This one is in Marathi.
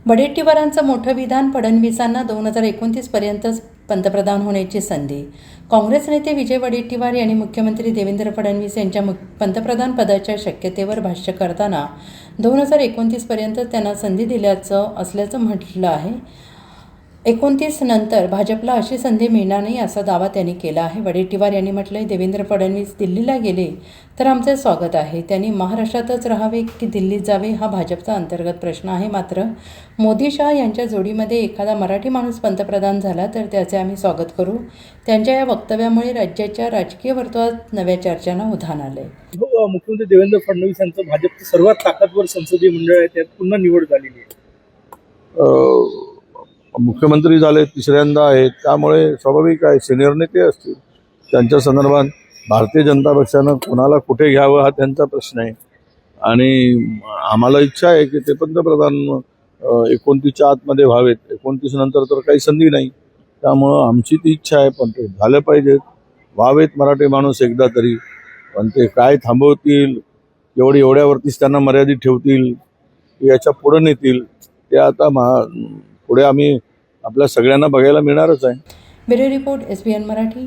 वडेट्टीवारांचं मोठं विधान, फडणवीसांना 2029 पर्यंत पंतप्रधान होण्याची संधी. काँग्रेस नेते विजय वडेट्टीवार यांनी मुख्यमंत्री देवेंद्र फडणवीस यांच्या पंतप्रधान पदाच्या शक्यतेवर भाष्य करताना 2029 पर्यंत त्यांना संधी दिल्याचं असल्याचं म्हटलं आहे. 29 नंतर भाजपला अशी संधी मिळणार नाही असा दावा त्यांनी केला आहे. वडेट्टीवार यांनी म्हटलंय, देवेंद्र फडणवीस दिल्लीला गेले तर आमचे स्वागत आहे. त्यांनी महाराष्ट्रातच राहावे की दिल्लीत जावे हा भाजपचा अंतर्गत प्रश्न आहे. मात्र मोदी शहा यांच्या जोडीमध्ये एखादा मराठी माणूस पंतप्रधान झाला तर त्याचे आम्ही स्वागत करू. त्यांच्या या वक्तव्यामुळे राज्याच्या राजकीय वर्तुळात नव्या चर्चांना उधाण आलंय. मुख्यमंत्री देवेंद्र फडणवीस यांचं भाजपचं सर्वात ताकदवर संसदीय मंडळ आहे, त्यात पुन्हा निवड झालेली आहे. मुख्यमंत्री झाले, तिसऱ्यांदा आहेत, त्यामुळे स्वाभाविक आहे सिनियर नेते असतील. त्यांच्या संदर्भात भारतीय जनता पक्षानं कोणाला कुठे घ्यावं हा त्यांचा प्रश्न आहे. आणि आम्हाला इच्छा आहे की ते पंतप्रधान 29च्या आतमध्ये व्हावेत. 29 नंतर तर काही संधी नाही, त्यामुळं आमची ती इच्छा आहे. पण ते झालं पाहिजेत, व्हावेत मराठी माणूस एकदा तरी. पण ते काय थांबवतील, एवढ्यावरतीच त्यांना मर्यादित ठेवतील, याच्या पुढे नेतील, ते आता पुढे आम्ही आपल्या सगळ्यांना बघायला मिळणारच आहे. Bureau report, SBN Marathi.